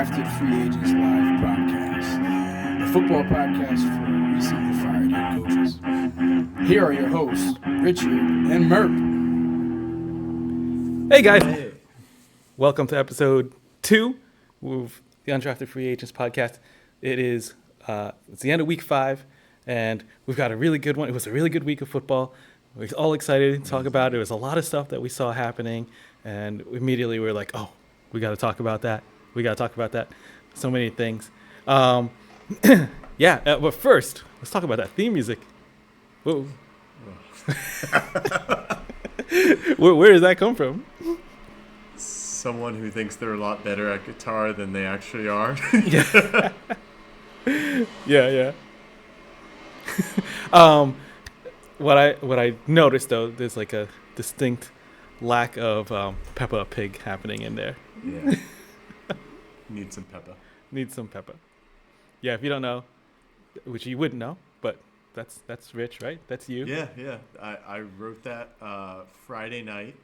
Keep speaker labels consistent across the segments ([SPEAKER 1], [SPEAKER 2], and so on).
[SPEAKER 1] Undrafted Free Agents Live broadcast, the football podcast for recently fired head coaches. Here are your hosts, Richard and Merp.
[SPEAKER 2] Hey guys,
[SPEAKER 3] Hey.
[SPEAKER 2] welcome to episode 2 of the Undrafted Free Agents podcast. It's the end of week 5, and we've got a really good one. It was a really good week of football. We're all excited to talk about it. There was a lot of stuff that we saw happening, and immediately we were like, oh, we got to talk about that. So many things. But first, let's talk about that theme music. Whoa. Where does that come from?
[SPEAKER 3] Someone who thinks they're a lot better at guitar than they actually are.
[SPEAKER 2] Yeah. What I noticed though, there's like a distinct lack of Peppa Pig happening in there.
[SPEAKER 3] Yeah. Need some pepper.
[SPEAKER 2] Need some Peppa. Yeah, if you don't know, which you wouldn't know, but that's Rich, right? That's you.
[SPEAKER 3] Yeah. I wrote that Friday night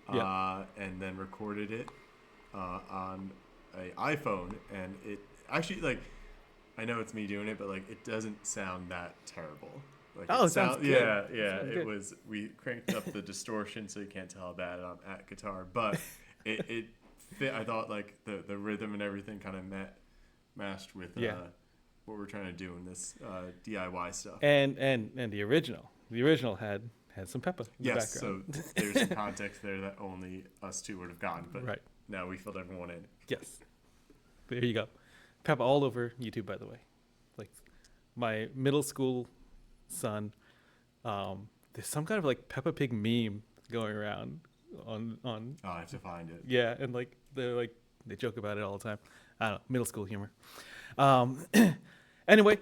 [SPEAKER 3] and then recorded it on an iPhone, and it actually, like, I know it's me doing it, but like it doesn't sound that terrible. Like,
[SPEAKER 2] it sounds good.
[SPEAKER 3] Yeah.
[SPEAKER 2] Sounds
[SPEAKER 3] It
[SPEAKER 2] good.
[SPEAKER 3] was. We cranked up the distortion so you can't tell how bad I'm at guitar, but it fit. I thought like the rhythm and everything kind of matched with what we're trying to do in this DIY stuff.
[SPEAKER 2] And the original had some Peppa in the
[SPEAKER 3] Yes,
[SPEAKER 2] background.
[SPEAKER 3] so there's some context there that only us two would have gotten, but
[SPEAKER 2] Right.
[SPEAKER 3] now we filled everyone in.
[SPEAKER 2] Yes. There you go. Peppa all over YouTube, by the way. Like my middle school son, there's some kind of like Peppa Pig meme going around on
[SPEAKER 3] Oh, I have to find it.
[SPEAKER 2] yeah, and like they joke about it all the time. I don't know, middle school humor. Anyway,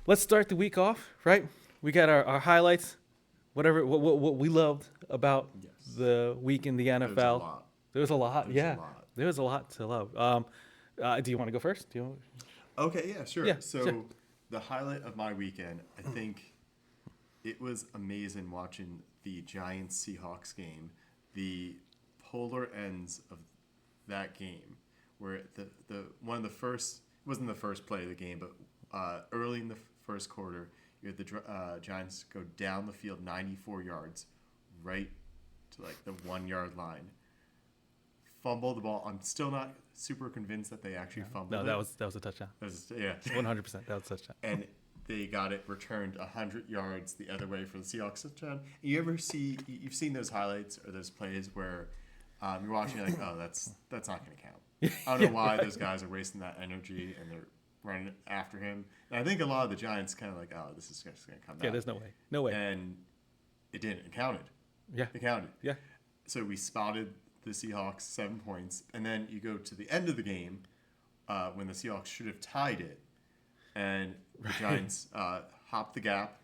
[SPEAKER 2] let's start the week off, right? We got our highlights, what we loved about
[SPEAKER 3] Yes.
[SPEAKER 2] the week in the NFL. There was a lot.
[SPEAKER 3] There's
[SPEAKER 2] Yeah.
[SPEAKER 3] a lot.
[SPEAKER 2] There was a lot to love. Do you want to go first?
[SPEAKER 3] Okay, yeah, sure.
[SPEAKER 2] Yeah,
[SPEAKER 3] So
[SPEAKER 2] sure.
[SPEAKER 3] the highlight of my weekend, I think it was amazing watching the Giants-Seahawks game, the polar ends of that game, where the one of the first, it wasn't the first play of the game, but early in the first quarter, you had the Giants go down the field 94 yards, right to like the 1 yard line. Fumble the ball. I'm still not super convinced that they actually fumbled
[SPEAKER 2] No,
[SPEAKER 3] it.
[SPEAKER 2] that was a touchdown.
[SPEAKER 3] Yeah.
[SPEAKER 2] 100%. That was a touchdown.
[SPEAKER 3] And they got it returned 100 yards the other way for the Seahawks touchdown. You've seen those highlights or those plays where you're watching like, oh, that's not going to count. I don't know why those guys are wasting that energy and they're running after him. And I think a lot of the Giants kind of like, oh, this is just going to come back.
[SPEAKER 2] Yeah, there's no way.
[SPEAKER 3] And it didn't. It counted.
[SPEAKER 2] Yeah.
[SPEAKER 3] It counted.
[SPEAKER 2] Yeah.
[SPEAKER 3] So we spotted the Seahawks 7 points, and then you go to the end of the game when the Seahawks should have tied it, and the Giants hopped the gap,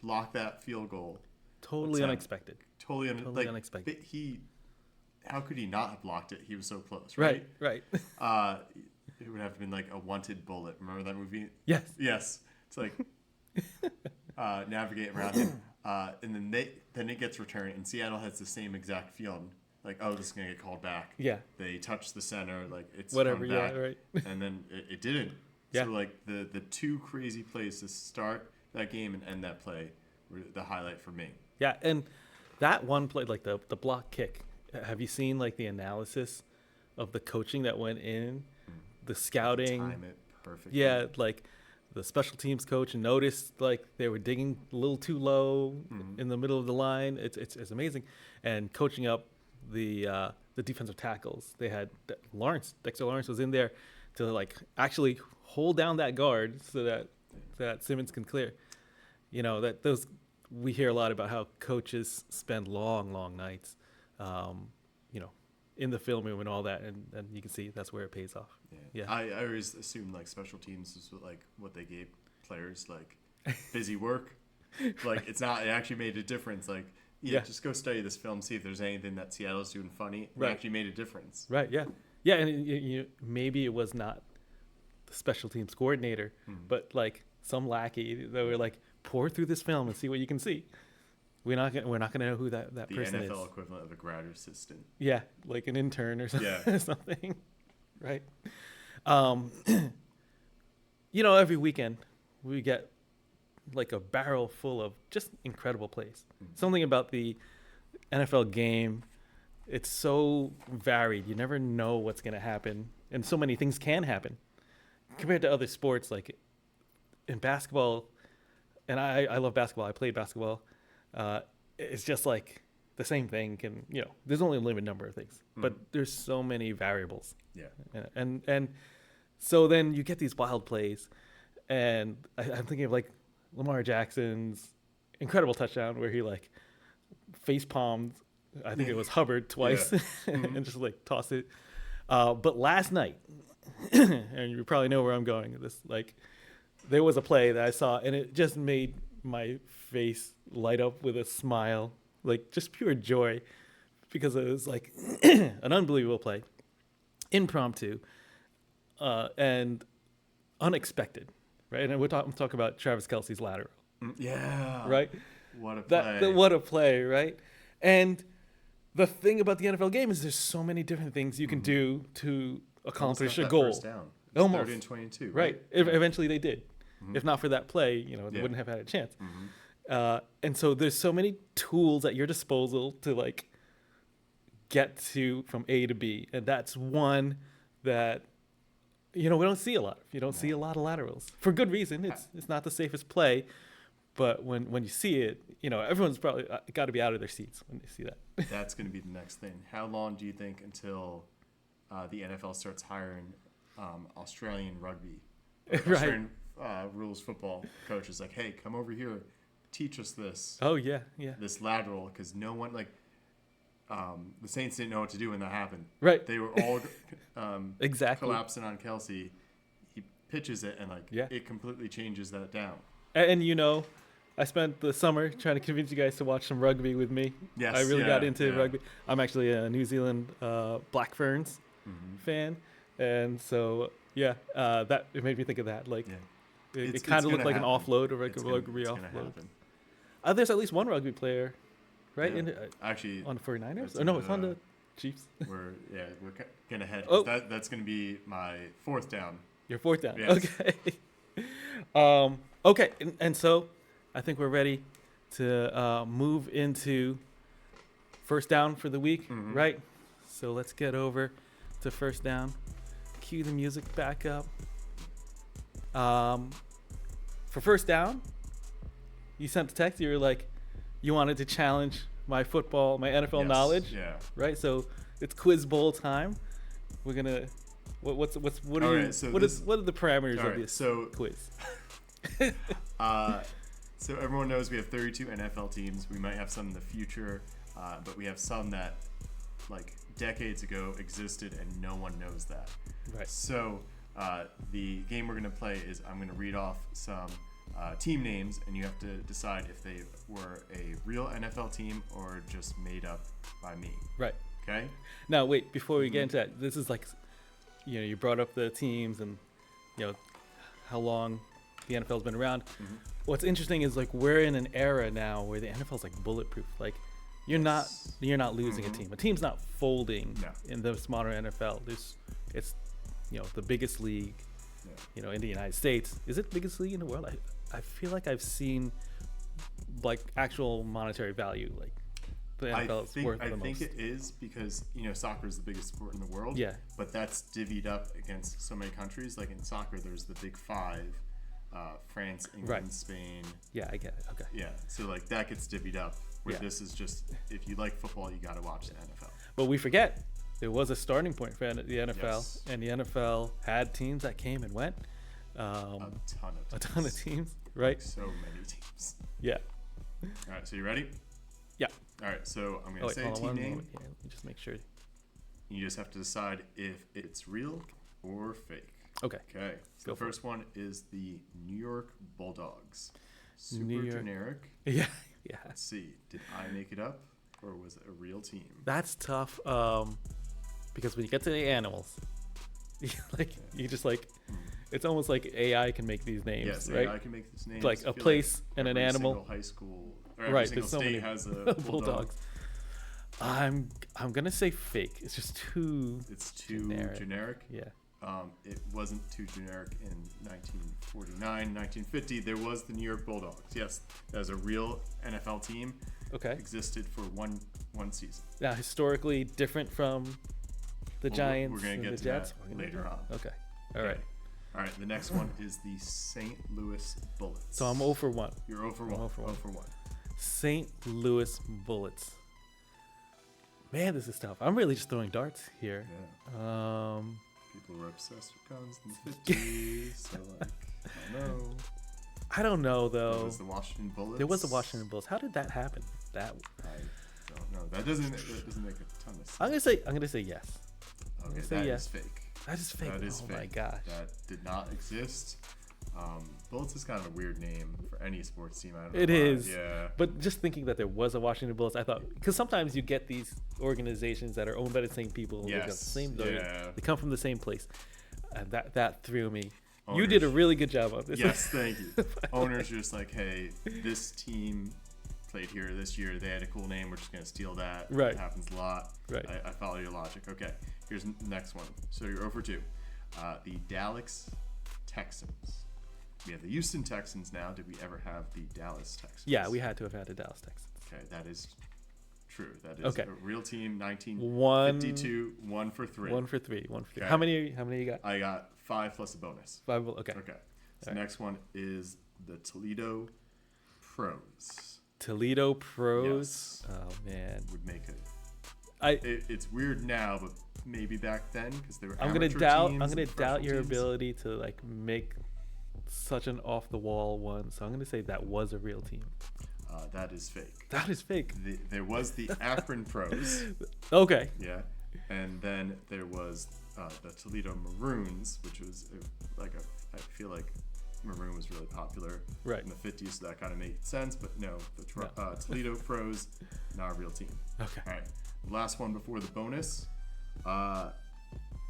[SPEAKER 3] blocked that field goal.
[SPEAKER 2] Totally
[SPEAKER 3] What's
[SPEAKER 2] unexpected.
[SPEAKER 3] Totally
[SPEAKER 2] unexpected.
[SPEAKER 3] How could he not have blocked it? He was so close, right?
[SPEAKER 2] Right.
[SPEAKER 3] It would have been like a wanted bullet. Remember that movie?
[SPEAKER 2] Yes.
[SPEAKER 3] Yes. It's like navigate around it. And then it gets returned, and Seattle has the same exact feeling. Like, oh, this is going to get called back.
[SPEAKER 2] Yeah.
[SPEAKER 3] They touch the center, like, it's
[SPEAKER 2] Whatever,
[SPEAKER 3] come back.
[SPEAKER 2] yeah, right.
[SPEAKER 3] And then it didn't.
[SPEAKER 2] Yeah.
[SPEAKER 3] So, like, the two crazy plays to start that game and end that play were the highlight for me.
[SPEAKER 2] Yeah, and that one play, like the block kick, have you seen like the analysis of the coaching that went in, the scouting?
[SPEAKER 3] Time it perfectly.
[SPEAKER 2] Yeah, like the special teams coach noticed like they were digging a little too low in the middle of the line. It's amazing, and coaching up the defensive tackles. They had Dexter Lawrence was in there to like actually hold down that guard so that Simmons can clear. You know, that those, we hear a lot about how coaches spend long nights, you know, in the film room and all that, and you can see that's where it pays off. Yeah.
[SPEAKER 3] I always assumed like special teams is like what they gave players, like busy work. Like it actually made a difference. Like just go study this film, see if there's anything that Seattle's doing funny. It actually made a difference.
[SPEAKER 2] Right. Yeah, and you maybe it was not the special teams coordinator, but like some lackey that were like, pour through this film and see what you can see. We're not gonna know who that person is.
[SPEAKER 3] The NFL equivalent of a grad assistant.
[SPEAKER 2] Yeah, like an intern or something.
[SPEAKER 3] Yeah.
[SPEAKER 2] something. Right. Um, every weekend we get like a barrel full of just incredible plays. Something about the NFL game, it's so varied. You never know what's going to happen, and so many things can happen compared to other sports. Like in basketball, and I love basketball. I played basketball. It's just like the same thing. There's only a limited number of things, but there's so many variables.
[SPEAKER 3] Yeah.
[SPEAKER 2] And so then you get these wild plays, and I'm thinking of like Lamar Jackson's incredible touchdown where he like face palmed, I think it was Hubbard twice, and just like tossed it. But last night, and you probably know where I'm going with this, like there was a play that I saw, and it just made my face light up with a smile, like just pure joy, because it was like an unbelievable play, impromptu, and unexpected, right? And I'm talking about Travis Kelce's lateral.
[SPEAKER 3] Yeah.
[SPEAKER 2] Right?
[SPEAKER 3] What a play.
[SPEAKER 2] What a play, right? And the thing about the NFL game is there's so many different things you can do to accomplish a goal.
[SPEAKER 3] First down. It's
[SPEAKER 2] Almost.
[SPEAKER 3] 30 and 22.
[SPEAKER 2] Right. Eventually they did. If not for that play, they wouldn't have had a chance. And so there's so many tools at your disposal to like get to from A to B. And that's one that we don't see a lot of. You don't see a lot of laterals for good reason. It's not the safest play, but when you see it, everyone's probably got to be out of their seats when they see that.
[SPEAKER 3] That's going to be the next thing. How long do you think until the NFL starts hiring Australian rugby, Australian rules football coaches? Like, hey, come over here, teach us this.
[SPEAKER 2] Oh yeah.
[SPEAKER 3] This lateral, because no one the Saints didn't know what to do when that happened.
[SPEAKER 2] Right.
[SPEAKER 3] They were all
[SPEAKER 2] exactly
[SPEAKER 3] collapsing on Kelce. He pitches it, and it completely changes that down.
[SPEAKER 2] And I spent the summer trying to convince you guys to watch some rugby with me.
[SPEAKER 3] Yes,
[SPEAKER 2] I really got into rugby. I'm actually a New Zealand Black Ferns fan, and so that it made me think of that. Like, it kind of looked like an offload, or like a rugby offload. There's at least one rugby player, right?
[SPEAKER 3] Yeah. Actually,
[SPEAKER 2] on the 49ers. Oh no, it's on the Chiefs.
[SPEAKER 3] We're getting ahead.
[SPEAKER 2] Oh.
[SPEAKER 3] That's going to be my fourth down.
[SPEAKER 2] Your fourth down.
[SPEAKER 3] Yes.
[SPEAKER 2] Okay. Okay, and so I think we're ready to move into first down for the week, right? So let's get over to first down. Cue the music back up. For first down, you sent the text. You were like, you wanted to challenge my NFL knowledge.
[SPEAKER 3] Yeah.
[SPEAKER 2] Right. So it's quiz bowl time. We're gonna. What are the parameters of this quiz?
[SPEAKER 3] So everyone knows we have 32 NFL teams. We might have some in the future, but we have some that, like decades ago, existed and no one knows that.
[SPEAKER 2] Right.
[SPEAKER 3] So the game we're going to play is I'm going to read off some team names, and you have to decide if they were a real NFL team or just made up by me.
[SPEAKER 2] Right.
[SPEAKER 3] Okay?
[SPEAKER 2] Now, wait, before we get into that, this is like, you brought up the teams and, how long the NFL's been around. What's interesting is like we're in an era now where the NFL's like bulletproof. Like you're not losing a team. A team's not folding in this modern NFL. It's the biggest league, in the United States. Is it the biggest league in the world? I feel like I've seen like actual monetary value. Like the NFL is worth the most. I think
[SPEAKER 3] it is because soccer is the biggest sport in the world.
[SPEAKER 2] Yeah.
[SPEAKER 3] But that's divvied up against so many countries. Like in soccer, there's the big five. France, England, Spain. Yeah,
[SPEAKER 2] I get it. Okay.
[SPEAKER 3] Yeah, so like that gets divvied up. Where this is just, if you like football, you got to watch the NFL.
[SPEAKER 2] But we forget there was a starting point for the NFL, and the NFL had teams that came and went.
[SPEAKER 3] A
[SPEAKER 2] ton of teams, right?
[SPEAKER 3] Like so many teams.
[SPEAKER 2] Yeah.
[SPEAKER 3] All right, so you ready?
[SPEAKER 2] Yeah.
[SPEAKER 3] All right, so I'm going to say a team name.
[SPEAKER 2] Yeah, let me just make sure.
[SPEAKER 3] You just have to decide if it's real or fake.
[SPEAKER 2] Okay.
[SPEAKER 3] Okay. So the first one is the New York Bulldogs. Super generic.
[SPEAKER 2] Yeah.
[SPEAKER 3] Let's see. Did I make it up, or was it a real team?
[SPEAKER 2] That's tough. Because when you get to the animals, you just like, it's almost like AI can make these names.
[SPEAKER 3] Yes,
[SPEAKER 2] right?
[SPEAKER 3] AI can make these names.
[SPEAKER 2] Like a place and an animal.
[SPEAKER 3] Every single high school, or every single state has a Bulldogs.
[SPEAKER 2] I'm gonna say fake. It's just too.
[SPEAKER 3] It's too generic.
[SPEAKER 2] Yeah.
[SPEAKER 3] it wasn't too generic in 1949, 1950. There was the New York Bulldogs. Yes, that was a real NFL team.
[SPEAKER 2] Okay.
[SPEAKER 3] Existed for one season.
[SPEAKER 2] Now, historically different from the Giants
[SPEAKER 3] We're going to
[SPEAKER 2] and
[SPEAKER 3] get
[SPEAKER 2] the
[SPEAKER 3] to
[SPEAKER 2] Jets.
[SPEAKER 3] that later on.
[SPEAKER 2] Okay. All right.
[SPEAKER 3] All right, the next one is the St. Louis Bullets.
[SPEAKER 2] So I'm 0 for 1.
[SPEAKER 3] You're 0 for 1.
[SPEAKER 2] 0 for 1.
[SPEAKER 3] 0 for 1.
[SPEAKER 2] St. Louis Bullets. Man, this is tough. I'm really just throwing darts here.
[SPEAKER 3] Yeah. People were obsessed with guns in the 50s, so like, I don't know.
[SPEAKER 2] I don't know
[SPEAKER 3] There
[SPEAKER 2] though.
[SPEAKER 3] was the Washington Bullets.
[SPEAKER 2] There was the Washington Bullets. How did that happen? That
[SPEAKER 3] I don't know. That doesn't make a ton of sense.
[SPEAKER 2] I'm gonna say yes.
[SPEAKER 3] Okay,
[SPEAKER 2] say
[SPEAKER 3] that
[SPEAKER 2] yes.
[SPEAKER 3] is fake.
[SPEAKER 2] That is fake.
[SPEAKER 3] That is
[SPEAKER 2] Oh
[SPEAKER 3] fake.
[SPEAKER 2] my gosh.
[SPEAKER 3] That did not exist. Bullets is kind of a weird name for any sports team. I don't know
[SPEAKER 2] It
[SPEAKER 3] why.
[SPEAKER 2] is.
[SPEAKER 3] Yeah.
[SPEAKER 2] But just thinking that there was a Washington Bullets, I thought, because sometimes you get these organizations that are owned by the same people. They got the
[SPEAKER 3] Yes.
[SPEAKER 2] same
[SPEAKER 3] Yeah.
[SPEAKER 2] They come from the same place. And that threw me. You
[SPEAKER 3] Owners-
[SPEAKER 2] did a really good job on this.
[SPEAKER 3] Yes, thank you. Owners are just like, hey, this team played here this year. They had a cool name. We're just going to steal that.
[SPEAKER 2] Right.
[SPEAKER 3] It happens a lot.
[SPEAKER 2] Right.
[SPEAKER 3] I follow your logic. Okay, here's the next one. So you're over 2. The Dallas Texans. We have the Houston Texans now. Did we ever have the Dallas Texans?
[SPEAKER 2] Yeah, we had to have had the Dallas Texans.
[SPEAKER 3] Okay, that is true. That is
[SPEAKER 2] Okay.
[SPEAKER 3] a real team. 1952, 1 for 3.
[SPEAKER 2] 1 for 3. 1 for 3.
[SPEAKER 3] Okay.
[SPEAKER 2] How many you got?
[SPEAKER 3] I got 5 plus a bonus.
[SPEAKER 2] 5. Okay.
[SPEAKER 3] Okay. So
[SPEAKER 2] All right.
[SPEAKER 3] next one is the Toledo Pros.
[SPEAKER 2] Toledo Pros.
[SPEAKER 3] Yes.
[SPEAKER 2] Oh man.
[SPEAKER 3] Would make it.
[SPEAKER 2] I
[SPEAKER 3] It's weird now, but maybe back then because they were.
[SPEAKER 2] I'm gonna
[SPEAKER 3] amateur
[SPEAKER 2] doubt
[SPEAKER 3] teams
[SPEAKER 2] I'm gonna
[SPEAKER 3] and
[SPEAKER 2] doubt your
[SPEAKER 3] professional teams.
[SPEAKER 2] ability to like make such an off the wall one. So I'm gonna say that was a real team.
[SPEAKER 3] That is fake.
[SPEAKER 2] That is fake.
[SPEAKER 3] There was the Akron Pros.
[SPEAKER 2] Okay.
[SPEAKER 3] Yeah, and then there was the Toledo Maroons, which was I feel like maroon was really popular
[SPEAKER 2] Right.
[SPEAKER 3] in the 50s, so that kind of made sense. But no, the
[SPEAKER 2] No.
[SPEAKER 3] Toledo Pros, not a real team.
[SPEAKER 2] Okay.
[SPEAKER 3] All right, last one before the bonus. Kind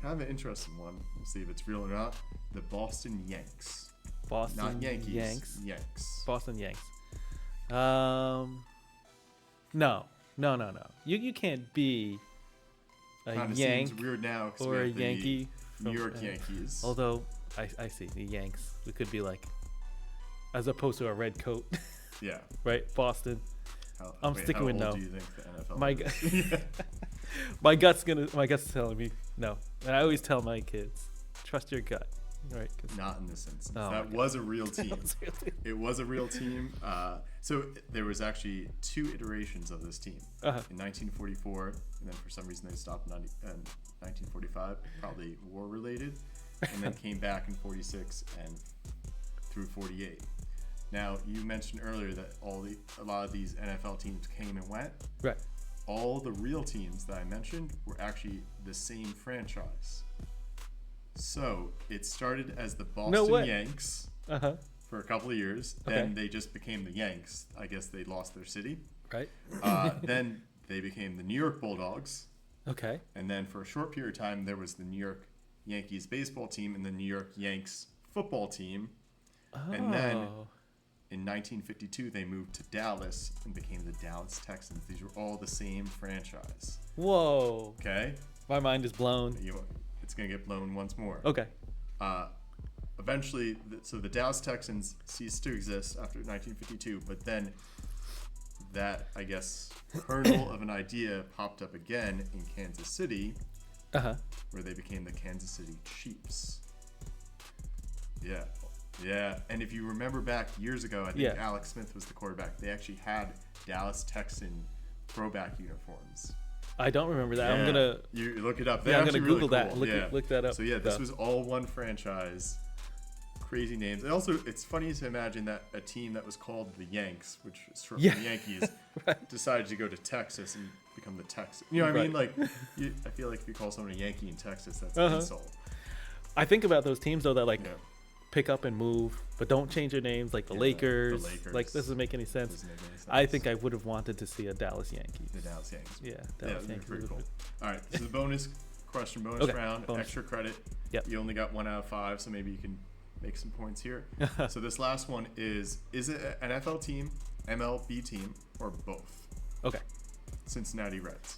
[SPEAKER 3] of an interesting one. We'll see if it's real or not. The Boston Yanks.
[SPEAKER 2] Boston
[SPEAKER 3] Not Yankees.
[SPEAKER 2] Yanks.
[SPEAKER 3] Yanks.
[SPEAKER 2] Boston Yanks. No. You can't be a
[SPEAKER 3] Kind of
[SPEAKER 2] Yank
[SPEAKER 3] seems weird now 'cause
[SPEAKER 2] or
[SPEAKER 3] we
[SPEAKER 2] a
[SPEAKER 3] have the
[SPEAKER 2] Yankee.
[SPEAKER 3] New
[SPEAKER 2] from-
[SPEAKER 3] York Yankees.
[SPEAKER 2] Although I see the Yanks. We could be like, as opposed to a red coat,
[SPEAKER 3] Yeah.
[SPEAKER 2] right? Boston. I'm sticking with
[SPEAKER 3] how
[SPEAKER 2] no.
[SPEAKER 3] old do you think the NFL
[SPEAKER 2] My
[SPEAKER 3] is?
[SPEAKER 2] My gut's telling me no, and I always tell my kids, trust your gut, right? 'Cause
[SPEAKER 3] Not in this instance.
[SPEAKER 2] Oh my
[SPEAKER 3] That
[SPEAKER 2] God.
[SPEAKER 3] was a real team.
[SPEAKER 2] it's really-
[SPEAKER 3] It was a real team. So there was actually 2 iterations of this team.
[SPEAKER 2] Uh-huh.
[SPEAKER 3] In 1944, and then for some reason they stopped in 1945, probably war related, and then came back in 46 and through 48. Now you mentioned earlier that a lot of these NFL teams came and went.
[SPEAKER 2] Right.
[SPEAKER 3] All the real teams that I mentioned were actually the same franchise. So it started as the Boston
[SPEAKER 2] way.
[SPEAKER 3] Yanks
[SPEAKER 2] Uh-huh.
[SPEAKER 3] for a couple of years.
[SPEAKER 2] Okay.
[SPEAKER 3] Then they just became the Yanks. I guess they lost their city.
[SPEAKER 2] Right.
[SPEAKER 3] Then they became the New York Bulldogs.
[SPEAKER 2] Okay.
[SPEAKER 3] And then for a short period of time, there was the New York Yankees baseball team and the New York Yanks football team. And then
[SPEAKER 2] Oh.
[SPEAKER 3] in 1952, they moved to Dallas and became the Dallas Texans. These were all the same franchise.
[SPEAKER 2] Whoa.
[SPEAKER 3] Okay?
[SPEAKER 2] My mind is blown.
[SPEAKER 3] It's going to get blown once more.
[SPEAKER 2] Okay.
[SPEAKER 3] Eventually, so the Dallas Texans ceased to exist after 1952, but then that, I guess, kernel of an idea popped up again in Kansas City,
[SPEAKER 2] Uh-huh.
[SPEAKER 3] where they became the Kansas City Chiefs. Yeah. Yeah. And if you remember back years ago, I think
[SPEAKER 2] Yeah.
[SPEAKER 3] Alex Smith was the quarterback. They actually had Dallas Texan throwback uniforms.
[SPEAKER 2] I don't remember that. I'm
[SPEAKER 3] Yeah.
[SPEAKER 2] gonna
[SPEAKER 3] You look it up.
[SPEAKER 2] Yeah, I'm gonna
[SPEAKER 3] actually really
[SPEAKER 2] Google that.
[SPEAKER 3] cool.
[SPEAKER 2] Look that up.
[SPEAKER 3] So yeah, this
[SPEAKER 2] though.
[SPEAKER 3] was all one franchise. Crazy names. And also, it's funny to imagine that a team that was called the Yanks, which is short
[SPEAKER 2] Yeah.
[SPEAKER 3] for the Yankees, decided to go to Texas and become the Texans. You know what I mean? Like, I feel like if you call someone a Yankee in Texas, that's an insult.
[SPEAKER 2] I think about those teams though that like
[SPEAKER 3] Yeah.
[SPEAKER 2] pick up and move, but don't change their names, like the
[SPEAKER 3] Yeah,
[SPEAKER 2] Lakers.
[SPEAKER 3] the Lakers.
[SPEAKER 2] Like, doesn't make any sense.
[SPEAKER 3] Doesn't make any sense.
[SPEAKER 2] I think I would have wanted to see a Dallas Yankees.
[SPEAKER 3] the Dallas Yankees.
[SPEAKER 2] Yeah,
[SPEAKER 3] Yeah,
[SPEAKER 2] Dallas
[SPEAKER 3] that'd be
[SPEAKER 2] Yankees.
[SPEAKER 3] pretty
[SPEAKER 2] would
[SPEAKER 3] cool.
[SPEAKER 2] have
[SPEAKER 3] All right, this is a bonus question, bonus
[SPEAKER 2] Okay,
[SPEAKER 3] round,
[SPEAKER 2] bonus.
[SPEAKER 3] extra credit.
[SPEAKER 2] Yep.
[SPEAKER 3] You only got 1 out of 5, so maybe you can make some points here. So this last one is it an NFL team, MLB team, or both?
[SPEAKER 2] been. Okay.
[SPEAKER 3] Cincinnati Reds.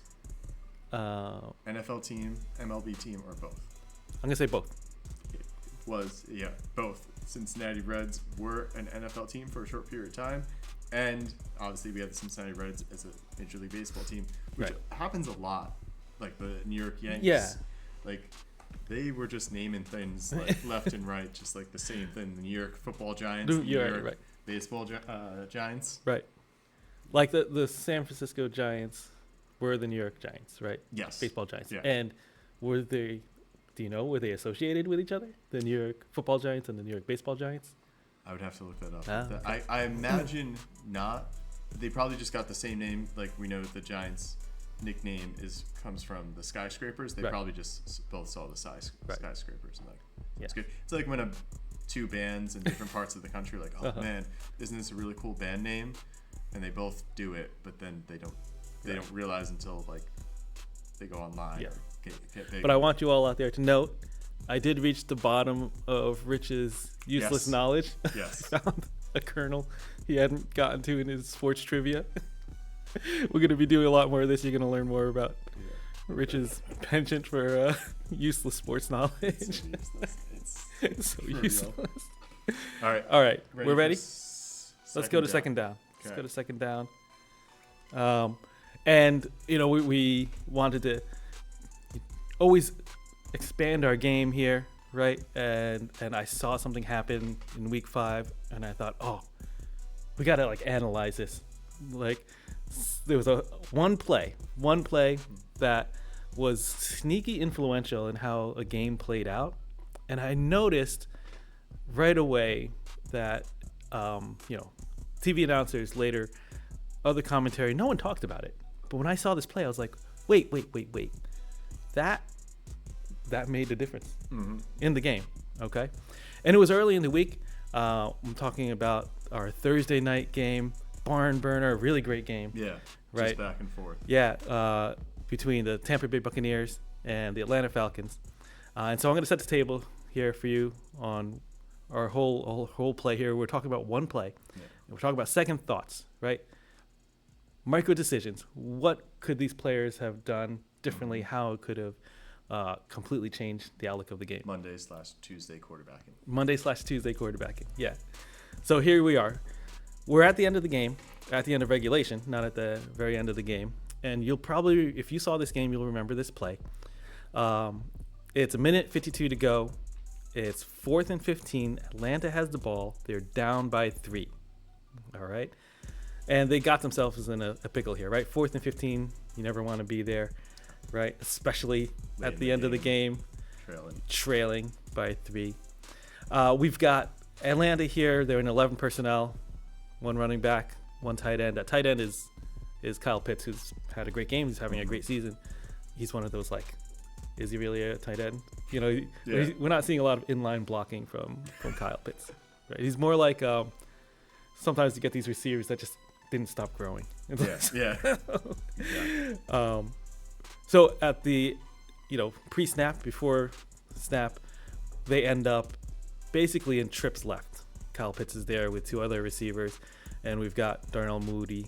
[SPEAKER 2] I'm
[SPEAKER 3] NFL team, MLB team, or both?
[SPEAKER 2] gonna say both.
[SPEAKER 3] was, both Cincinnati Reds were an NFL team for a short period of time, and obviously we had the Cincinnati Reds as a Major League Baseball team, which happens a lot. Like the New York Yankees, like they were just naming things like left and right, just like the same thing. The New York Football Giants, the New York Baseball Giants,
[SPEAKER 2] right? Like the San Francisco Giants were the New York Giants, right?
[SPEAKER 3] Yes,
[SPEAKER 2] baseball Giants,
[SPEAKER 3] yeah.
[SPEAKER 2] And were they? Do you know, were they associated with each other? The New York Football Giants and the New York Baseball Giants?
[SPEAKER 3] I would have to look that up.
[SPEAKER 2] Okay.
[SPEAKER 3] I imagine not. They probably just got the same name. Like we know the Giants' nickname comes from the skyscrapers. They probably just both saw the skyscrapers and like it's good. It's like when two bands in different parts of the country like, oh man, isn't this a really cool band name? And they both do it, but then they don't realize until like they go online.
[SPEAKER 2] Yeah.
[SPEAKER 3] Or get big.
[SPEAKER 2] But I want you all out there to note, I did reach the bottom of Rich's useless knowledge.
[SPEAKER 3] Yes.
[SPEAKER 2] I found a kernel he hadn't gotten to in his sports trivia. We're going to be doing a lot more of this. You're going to learn more about Rich's penchant for useless sports knowledge.
[SPEAKER 3] It's so useless. It's
[SPEAKER 2] so useless.
[SPEAKER 3] All right.
[SPEAKER 2] All right. We're ready?
[SPEAKER 3] Let's
[SPEAKER 2] go to second down.
[SPEAKER 3] Okay.
[SPEAKER 2] Let's go to second down. And, we wanted to always expand our game here, right? And I saw something happen in week 5, and I thought, we got to, analyze this. There was one play that was sneaky influential in how a game played out. And I noticed right away that, TV announcers later, other commentary, no one talked about it. But when I saw this play, I was like, wait. That made the difference in the game, okay? And it was early in the week. I'm talking about our Thursday night game, barn burner, really great game.
[SPEAKER 3] Yeah,
[SPEAKER 2] right?
[SPEAKER 3] Just back and forth.
[SPEAKER 2] Yeah, between the Tampa Bay Buccaneers and the Atlanta Falcons. And so I'm going to set the table here for you on our whole play here. We're talking about one play. Yeah. And we're talking about second thoughts, right? Micro decisions. What could these players have done differently? How it could have completely changed the outlook of the game.
[SPEAKER 3] Monday/Tuesday quarterbacking.
[SPEAKER 2] Yeah. So here we are. We're at the end of the game, at the end of regulation, not at the very end of the game. And you'll probably, if you saw this game, you'll remember this play. It's 1:52 to go. It's 4th and 15. Atlanta has the ball. They're down by 3. All right. And they got themselves in a pickle here, right? 4th and 15. You never want to be there, right? Especially at the end of the game, trailing by 3. We've got Atlanta here. They're in 11 personnel, 1 running back, 1 tight end. That tight end is Kyle Pitts, who's had a great game. He's having a great season. He's one of those, is he really a tight end? We're not seeing a lot of inline blocking from Kyle Pitts. Right? He's more like sometimes you get these receivers that just didn't stop growing.
[SPEAKER 3] Yeah.
[SPEAKER 2] So at the pre-snap, before snap, they end up basically in trips left. Kyle Pitts is there with 2 other receivers, and we've got Darnell Mooney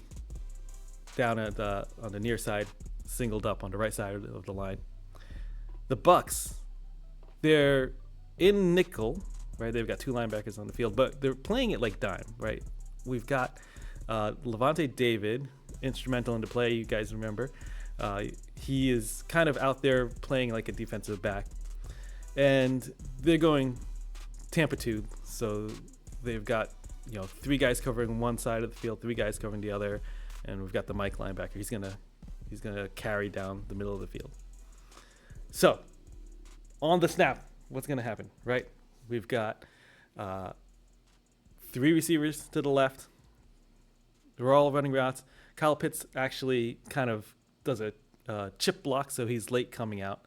[SPEAKER 2] down on the near side, singled up on the right side of the line. The Bucs, they're in nickel, right? They've got 2 linebackers on the field, but they're playing it like dime, right? We've got Levante David, instrumental in the play, you guys remember. He is kind of out there playing like a defensive back. And they're going Tampa 2, so they've got 3 guys covering one side of the field, 3 guys covering the other, and we've got the Mike linebacker. He's gonna carry down the middle of the field. So on the snap, what's gonna happen, right? We've got 3 receivers to the left. They're all running routes. Kyle Pitts actually kind of does a chip block, so he's late coming out.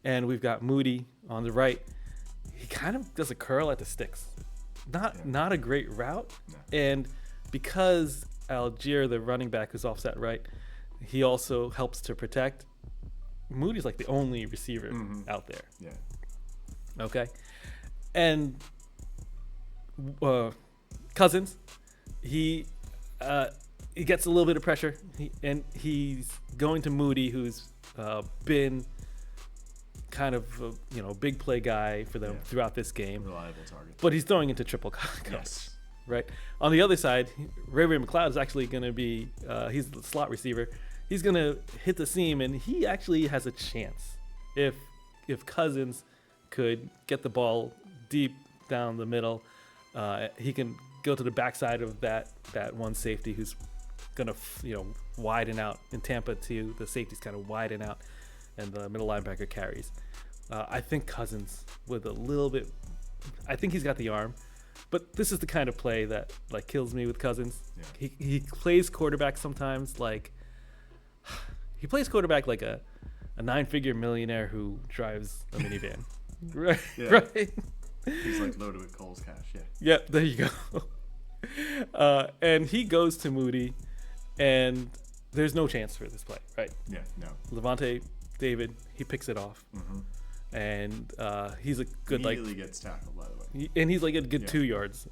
[SPEAKER 2] And we've got Moody on the right. He kind of does a curl at the sticks. Not a great route. No. And because Algier, the running back, is offset right, he also helps to protect. Moody's like the only receiver out there.
[SPEAKER 3] Yeah.
[SPEAKER 2] Okay. And Cousins, he gets a little bit of pressure, and he's going to Moody, who's been kind of a, big play guy for them throughout this game.
[SPEAKER 3] Reliable target.
[SPEAKER 2] But he's throwing into triple coverage.
[SPEAKER 3] Yes.
[SPEAKER 2] Right. On the other side, Ray McCloud is actually going to be he's the slot receiver. He's going to hit the seam, and he actually has a chance if Cousins could get the ball deep down the middle. He can go to the backside of that one safety who's going to widen out. In Tampa too, the safety's kind of widen out, and the middle linebacker carries. I think Cousins with a little bit. I think he's got the arm. But this is the kind of play that like kills me with Cousins. Yeah. He plays quarterback sometimes like he plays quarterback like a 9-figure millionaire who drives a minivan. Right.
[SPEAKER 3] Yeah.
[SPEAKER 2] Right.
[SPEAKER 3] He's like loaded with Cole's cash. Yeah.
[SPEAKER 2] Yep. There you go. And he goes to Moody, and there's no chance for this play. Right.
[SPEAKER 3] Yeah. No.
[SPEAKER 2] Levante David, he picks it off. Mm-hmm. And he's a good
[SPEAKER 3] immediately gets tackled, by the way.
[SPEAKER 2] And he's like a good 2 yards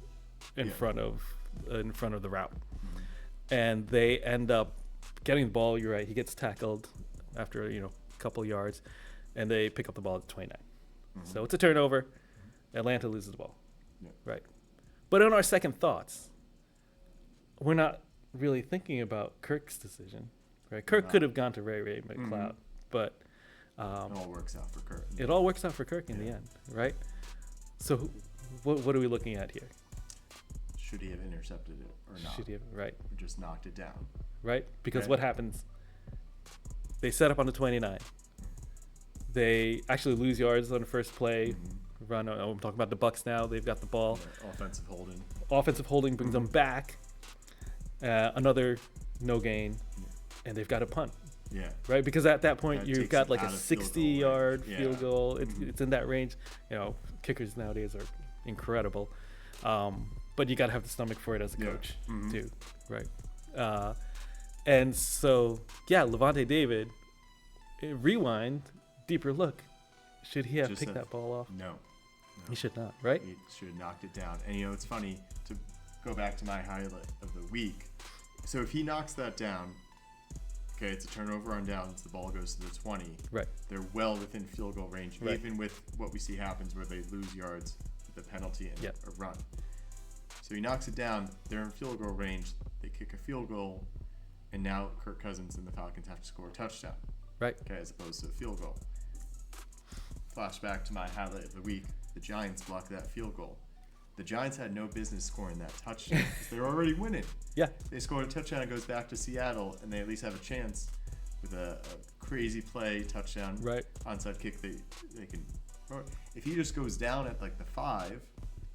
[SPEAKER 2] in front of the route. Mm-hmm. And they end up getting the ball. You're right. He gets tackled after a couple yards, and they pick up the ball at 29. Mm-hmm. So it's a turnover. Atlanta loses the ball. Yeah. Right. But on our second thoughts, we're not really thinking about Kirk's decision. Right. Kirk could have gone to Ray McCloud, but.
[SPEAKER 3] It all works out for Kirk.
[SPEAKER 2] It all works out for Kirk in the end, right? So, what are we looking at here?
[SPEAKER 3] Should he have intercepted it or not?
[SPEAKER 2] Should he have, right?
[SPEAKER 3] Or just knocked it down?
[SPEAKER 2] Right? Because what happens? They set up on the 29. They actually lose yards on the first play. Mm-hmm. Run. I'm talking about the Bucs now. They've got the ball.
[SPEAKER 3] Yeah,
[SPEAKER 2] offensive holding brings them back. Another no gain, and they've got a punt.
[SPEAKER 3] Yeah.
[SPEAKER 2] Right, because at that point you've got like a 60-yard field goal. It's in that range. Kickers nowadays are incredible, but you got to have the stomach for it as a coach too, right? And so Levante David, rewind, deeper look. Should he have picked that ball off?
[SPEAKER 3] No,
[SPEAKER 2] he should not. Right?
[SPEAKER 3] He should have knocked it down. And it's funny to go back to my highlight of the week. So if he knocks that down. Okay, it's a turnover on downs. The ball goes to the 20.
[SPEAKER 2] Right.
[SPEAKER 3] They're well within field goal range, even with what we see happens where they lose yards with a penalty and a run. So he knocks it down. They're in field goal range. They kick a field goal, and now Kirk Cousins and the Falcons have to score a touchdown.
[SPEAKER 2] Right.
[SPEAKER 3] Okay, as opposed to a field goal. Flashback to my highlight of the week. The Giants blocked that field goal. The Giants had no business scoring that touchdown because they're already winning. Yeah. They scored a touchdown, it goes back to Seattle, and they at least have a chance with a crazy play, touchdown, onside kick. They can. If he just goes down at like the 5,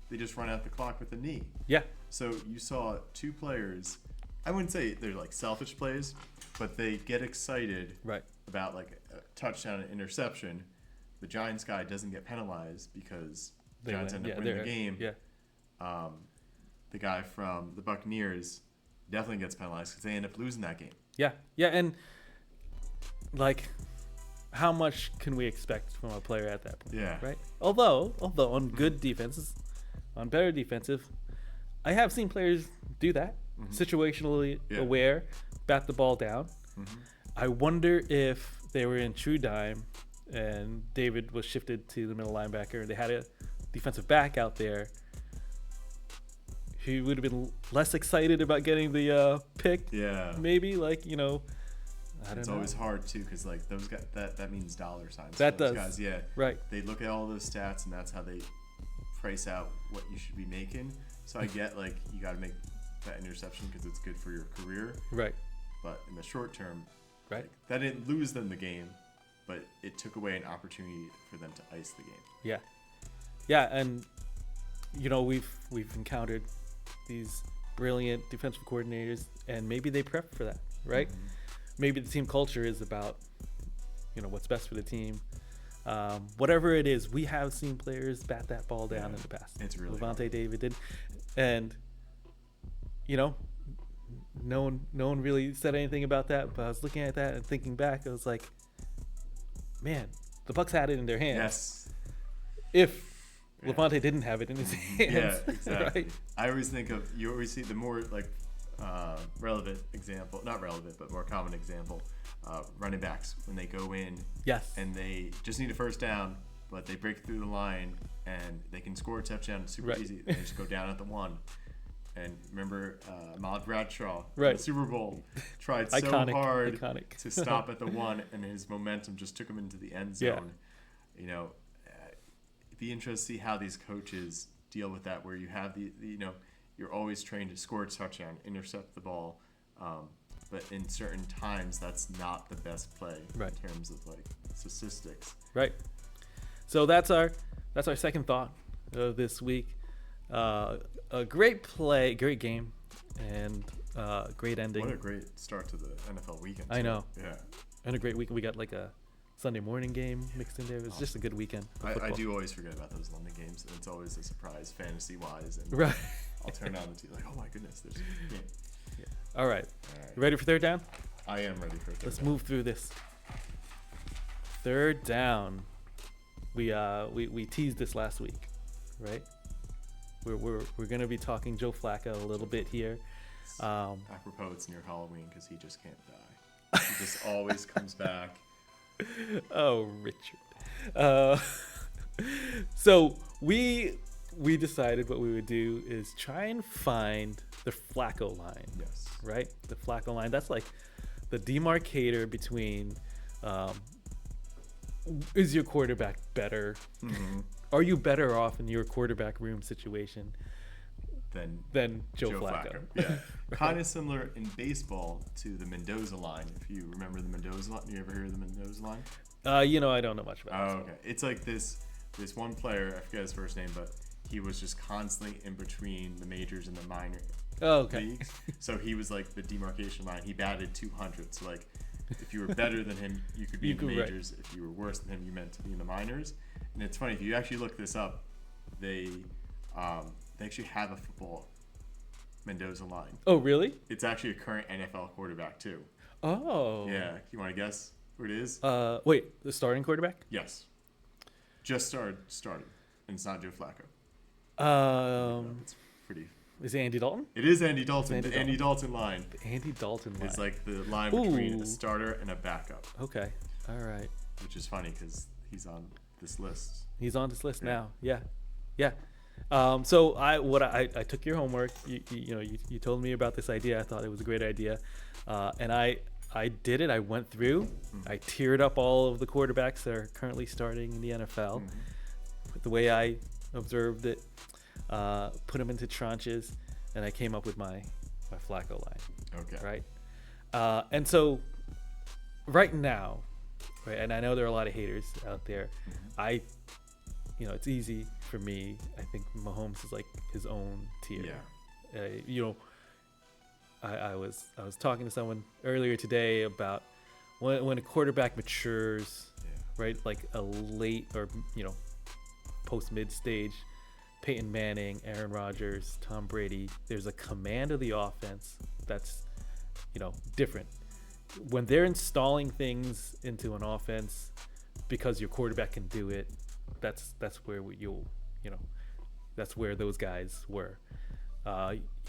[SPEAKER 3] they just run out the clock with a knee. Yeah. So you saw two players. I wouldn't say they're like selfish plays, but they get excited about like a touchdown and interception. The Giants guy doesn't get penalized because the Giants end up winning the game. Yeah. The guy from the Buccaneers definitely gets penalized because they end up losing that game. Yeah,
[SPEAKER 2] yeah, and like, how much can we expect from a player at that point? Yeah, right. Although on good defenses, on better defensive, I have seen players do that, situationally aware, bat the ball down. Mm-hmm. I wonder if they were in true dime and David was shifted to the middle linebacker. They had a defensive back out there. He would have been less excited about getting the pick. Yeah. Maybe I don't know.
[SPEAKER 3] It's always hard too, because like those guys, that means dollar signs.
[SPEAKER 2] That
[SPEAKER 3] those
[SPEAKER 2] does.
[SPEAKER 3] Guys, yeah. Right. They look at all those stats, and that's how they price out what you should be making. So I get like you got to make that interception because it's good for your career. Right. But in the short term, that didn't lose them the game, but it took away an opportunity for them to ice the game.
[SPEAKER 2] Yeah. Yeah, and we've encountered these brilliant defensive coordinators, and maybe they prep for that, right? Mm-hmm. Maybe the team culture is about, what's best for the team. Whatever it is, we have seen players bat that ball down in the past.
[SPEAKER 3] It's really
[SPEAKER 2] Levante David did, and no one really said anything about that. But I was looking at that and thinking back, I was like, man, the Bucs had it in their hands. Yes. If Levante didn't have it in his hands.
[SPEAKER 3] Yeah, exactly. Right? I always think you always see the more like relevant example, not relevant, but more common example, running backs when they go in
[SPEAKER 2] Yes.
[SPEAKER 3] and they just need a first down, but they break through the line and they can score a touchdown super
[SPEAKER 2] Right.
[SPEAKER 3] easy. They just go down at the 1. And remember, Ahmad Bradshaw in
[SPEAKER 2] Right.
[SPEAKER 3] the Super Bowl tried so hard to stop at the 1, and his momentum just took him into the end zone.
[SPEAKER 2] Yeah.
[SPEAKER 3] You know, it'd be interesting to see how these coaches deal with that, where you have you're always trained to score a touchdown, intercept the ball, but in certain times that's not the best play
[SPEAKER 2] Right.
[SPEAKER 3] in terms of like statistics.
[SPEAKER 2] Right. So that's our second thought of this week. A great play, great game, and great ending.
[SPEAKER 3] What a great start to the NFL weekend.
[SPEAKER 2] I know.
[SPEAKER 3] Yeah.
[SPEAKER 2] And a great week. We got like a Sunday morning game mixed in there. It was just a good weekend. of
[SPEAKER 3] I
[SPEAKER 2] football.
[SPEAKER 3] do always forget about those London games, and it's always a surprise fantasy-wise. And
[SPEAKER 2] Right.
[SPEAKER 3] I'll turn on the TV like, oh my goodness, there's a game.
[SPEAKER 2] All right.
[SPEAKER 3] All right.
[SPEAKER 2] You ready for third down?
[SPEAKER 3] I am ready for it.
[SPEAKER 2] Let's move through this. Third down. We teased this last week, right? We're gonna be talking Joe Flacco a little bit here.
[SPEAKER 3] Apropos, it's near Halloween because he just can't die. He just always comes back.
[SPEAKER 2] Oh, Richard. So we decided what we would do is try and find the Flacco line,
[SPEAKER 3] Yes.
[SPEAKER 2] right? The Flacco line. That's like the demarcator between is your quarterback better?
[SPEAKER 3] Mm-hmm.
[SPEAKER 2] Are you better off in your quarterback room situation than Joe Flacco?
[SPEAKER 3] Yeah. Kind of similar in baseball to the Mendoza line. If you remember the Mendoza line, you ever hear of the Mendoza line?
[SPEAKER 2] I don't know much about
[SPEAKER 3] Oh,
[SPEAKER 2] it.
[SPEAKER 3] okay. It's like this one player, I forget his first name, but he was just constantly in between the majors and the minor
[SPEAKER 2] Oh, okay.
[SPEAKER 3] leagues. So he was like the demarcation line. He batted 200. So like if you were better than him, you could be in the
[SPEAKER 2] right.
[SPEAKER 3] majors. If you were worse than him, you meant to be in the minors. And it's funny, if you actually look this up, they actually have a football Mendoza line.
[SPEAKER 2] Oh, really?
[SPEAKER 3] It's actually a current NFL quarterback too.
[SPEAKER 2] Oh.
[SPEAKER 3] Yeah. You want to guess who it is?
[SPEAKER 2] Wait, the starting quarterback?
[SPEAKER 3] Yes. Just started, and it's not Joe Flacco. It's pretty.
[SPEAKER 2] Is it Andy Dalton?
[SPEAKER 3] It is Andy Dalton.
[SPEAKER 2] Andy
[SPEAKER 3] The Andy Dalton line.
[SPEAKER 2] The Andy Dalton line.
[SPEAKER 3] It's like the line between
[SPEAKER 2] Ooh.
[SPEAKER 3] a starter and a backup,
[SPEAKER 2] Okay. All right.
[SPEAKER 3] which is funny because he's on this list.
[SPEAKER 2] He's on this list
[SPEAKER 3] Yeah.
[SPEAKER 2] now. Yeah. So I took your homework. You told me about this idea. I thought it was a great idea, and I did it. I went through. I tiered up all of the quarterbacks that are currently starting in the NFL. The way I observed it, put them into tranches, and I came up with my Flacco line.
[SPEAKER 3] Okay.
[SPEAKER 2] Right. And so right now, right, and I know there are a lot of haters out there. It's easy for me. I think Mahomes is like his own tier.
[SPEAKER 3] Yeah.
[SPEAKER 2] I was talking to someone earlier today about when a quarterback matures, right? Like a late or post mid stage, Peyton Manning, Aaron Rodgers, Tom Brady. There's a command of the offense that's different. When they're installing things into an offense because your quarterback can do it, that's where that's where those guys were.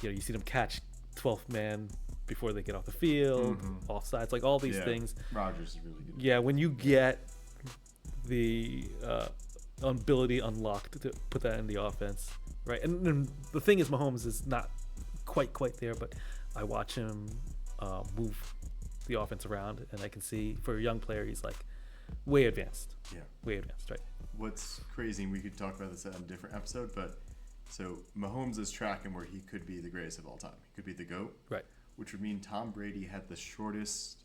[SPEAKER 2] You see them catch 12th man before they get off the field, offsides, like all these things.
[SPEAKER 3] Rodgers is really good.
[SPEAKER 2] Yeah, when you get the ability unlocked to put that in the offense, right? And the thing is, Mahomes is not quite there, but I watch him move the offense around, and I can see for a young player, he's like way advanced.
[SPEAKER 3] Yeah.
[SPEAKER 2] Way advanced, right?
[SPEAKER 3] What's crazy, and we could talk about this on a different episode, but so Mahomes is tracking where he could be the greatest of all time. He could be the GOAT.
[SPEAKER 2] Right.
[SPEAKER 3] Which would mean Tom Brady had the shortest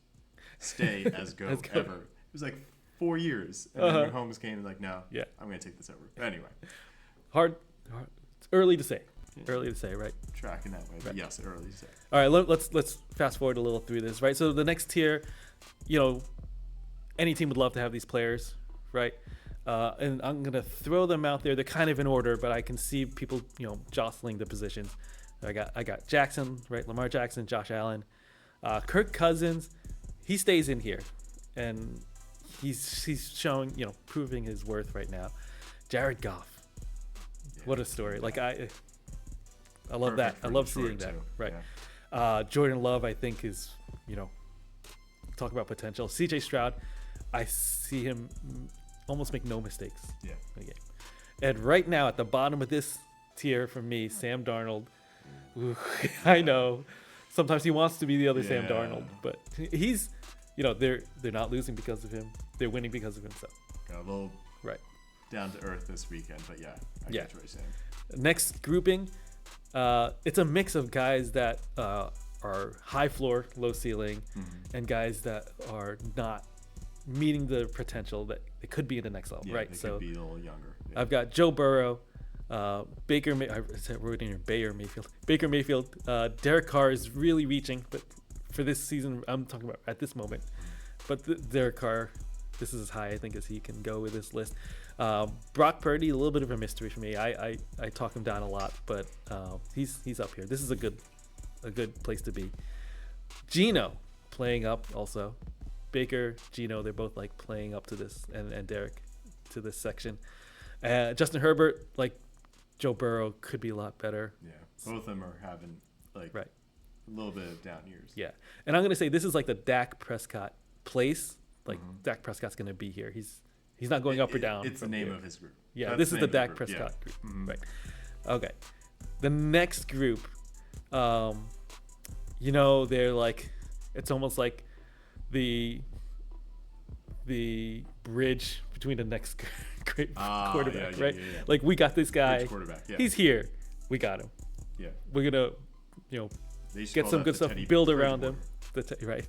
[SPEAKER 3] stay as GOAT ever. It was like 4 years. And then Mahomes came and like, no, I'm going to take this over. But anyway.
[SPEAKER 2] Hard. It's early to say. Early to say, right?
[SPEAKER 3] Tracking that way. But yes, early to say.
[SPEAKER 2] All right, let's fast forward a little through this, right? So the next tier, any team would love to have these players, right? And I'm gonna throw them out there. They're kind of in order, but I can see people, jostling the positions. I got Jackson, right? Lamar Jackson, Josh Allen, Kirk Cousins. He stays in here, and he's showing, proving his worth right now. Jared Goff, what a story! Like I love that. I love seeing that. Right. Jordan Love, I think, is, talk about potential. CJ Stroud, I see him almost make no mistakes
[SPEAKER 3] Yeah.
[SPEAKER 2] in a game. And right now, at the bottom of this tier for me, Sam Darnold. Ooh, I know. Sometimes he wants to be the other Sam
[SPEAKER 3] Yeah.
[SPEAKER 2] Darnold, but he's, they're not losing because of him. They're winning because of himself.
[SPEAKER 3] Got a little
[SPEAKER 2] Right.
[SPEAKER 3] down to earth this weekend, but yeah, I
[SPEAKER 2] Yeah.
[SPEAKER 3] get what you're saying.
[SPEAKER 2] Next grouping, it's a mix of guys that are high floor, low ceiling, and guys that are not meeting the potential that they could be in the next level,
[SPEAKER 3] Yeah,
[SPEAKER 2] right?
[SPEAKER 3] they
[SPEAKER 2] So
[SPEAKER 3] could be a little younger. Yeah.
[SPEAKER 2] I've got Joe Burrow, I wrote in here Baker Mayfield. Derek Carr is really reaching, but for this season, I'm talking about at this moment. But Derek Carr, this is as high I think as he can go with this list. Brock Purdy, a little bit of a mystery for me. I talk him down a lot, but he's up here. This is a good place to be. Geno playing up also. Baker, Geno, they're both like playing up to this, and Derek to this section. Justin Herbert, like Joe Burrow, could be a lot better.
[SPEAKER 3] Yeah, both of them are having like
[SPEAKER 2] Right.
[SPEAKER 3] a little bit of down years.
[SPEAKER 2] Yeah, and I'm gonna say this is like the Dak Prescott place. Like Dak Prescott's gonna be here. He's not going up or down.
[SPEAKER 3] It's the
[SPEAKER 2] from
[SPEAKER 3] name
[SPEAKER 2] here.
[SPEAKER 3] of his group.
[SPEAKER 2] Yeah,
[SPEAKER 3] That's
[SPEAKER 2] this is the
[SPEAKER 3] name of
[SPEAKER 2] Dak
[SPEAKER 3] group,
[SPEAKER 2] Prescott
[SPEAKER 3] yeah.
[SPEAKER 2] group. Right. Okay. The next group, they're like, it's almost like the bridge between the next great quarterback,
[SPEAKER 3] yeah,
[SPEAKER 2] right?
[SPEAKER 3] yeah.
[SPEAKER 2] Like, we got this guy.
[SPEAKER 3] Bridge quarterback, yeah.
[SPEAKER 2] He's here. We got him.
[SPEAKER 3] Yeah.
[SPEAKER 2] We're gonna,
[SPEAKER 3] They used to
[SPEAKER 2] get
[SPEAKER 3] call
[SPEAKER 2] some
[SPEAKER 3] that
[SPEAKER 2] good
[SPEAKER 3] the
[SPEAKER 2] stuff,
[SPEAKER 3] Teddy
[SPEAKER 2] build around him.
[SPEAKER 3] Bridgewater.
[SPEAKER 2] Right.